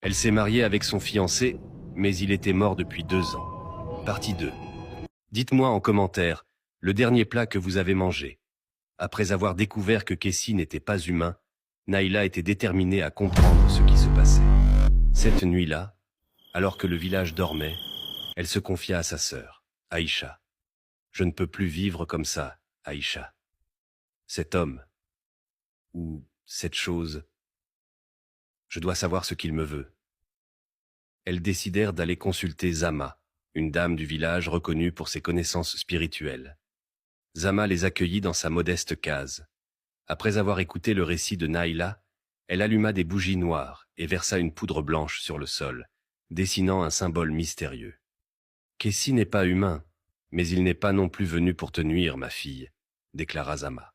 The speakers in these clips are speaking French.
Elle s'est mariée avec son fiancé, mais il était mort depuis 2 ans. Partie 2. Dites-moi en commentaire le dernier plat que vous avez mangé. Après avoir découvert que Kessie n'était pas humain, Naïla était déterminée à comprendre ce qui se passait. Cette nuit-là, alors que le village dormait, elle se confia à sa sœur, Aïcha. « Je ne peux plus vivre comme ça, Aïcha. Cet homme, ou cette chose, je dois savoir ce qu'il me veut. » Elles décidèrent d'aller consulter Zama, une dame du village reconnue pour ses connaissances spirituelles. Zama les accueillit dans sa modeste case. Après avoir écouté le récit de Naïla, elle alluma des bougies noires et versa une poudre blanche sur le sol, dessinant un symbole mystérieux. « Kessie n'est pas humain, mais il n'est pas non plus venu pour te nuire, ma fille, » déclara Zama.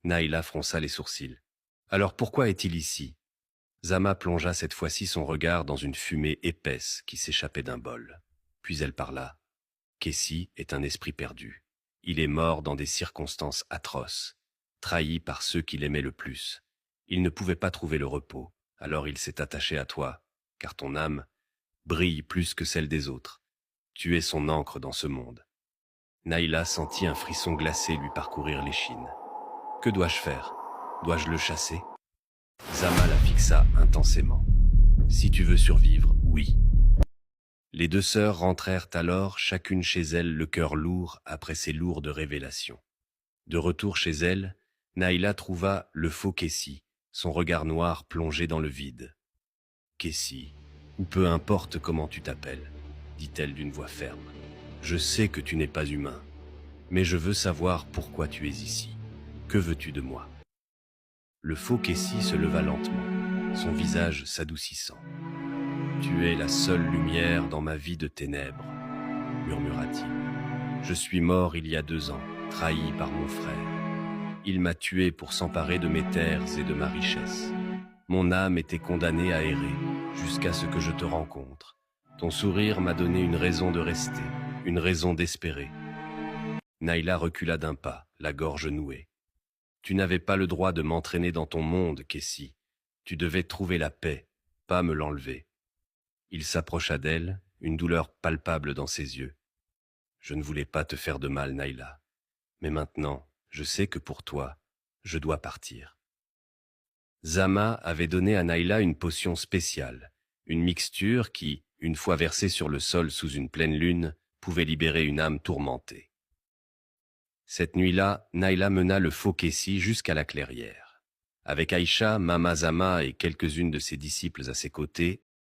Naïla fronça les sourcils. « Alors pourquoi est-il ici ?» Zama plongea cette fois-ci son regard dans une fumée épaisse qui s'échappait d'un bol. Puis elle parla. « Kessie est un esprit perdu. Il est mort dans des circonstances atroces, trahi par ceux qu'il aimait le plus. Il ne pouvait pas trouver le repos, alors il s'est attaché à toi, car ton âme brille plus que celle des autres. Tu es son encre dans ce monde. » Naïla sentit un frisson glacé lui parcourir l'échine. « Que dois-je faire? Dois-je le chasser ?» Zama la fixa intensément. « Si tu veux survivre, oui. » Les deux sœurs rentrèrent alors, chacune chez elle, le cœur lourd après ces lourdes révélations. De retour chez elle, Naïla trouva le faux Kessie, son regard noir plongé dans le vide. « Kessie, ou peu importe comment tu t'appelles, » dit-elle d'une voix ferme. « Je sais que tu n'es pas humain, mais je veux savoir pourquoi tu es ici. Que veux-tu de moi ?» Le faux Kessie se leva lentement, son visage s'adoucissant. « Tu es la seule lumière dans ma vie de ténèbres, » murmura-t-il. « Je suis mort il y a 2 ans, trahi par mon frère. Il m'a tué pour s'emparer de mes terres et de ma richesse. Mon âme était condamnée à errer, jusqu'à ce que je te rencontre. Ton sourire m'a donné une raison de rester, une raison d'espérer. » Naïla recula d'un pas, la gorge nouée. « Tu n'avais pas le droit de m'entraîner dans ton monde, Kessie. Tu devais trouver la paix, pas me l'enlever. » Il s'approcha d'elle, une douleur palpable dans ses yeux. « Je ne voulais pas te faire de mal, Naïla. Mais maintenant, je sais que pour toi, je dois partir. » Zama avait donné à Naïla une potion spéciale, une mixture qui, une fois versée sur le sol sous une pleine lune, pouvait libérer une âme tourmentée. Cette nuit-là, Naïla mena le faux Kessie jusqu'à la clairière. Avec Aïcha, Mama Zama et quelques-unes de ses disciples à ses côtés,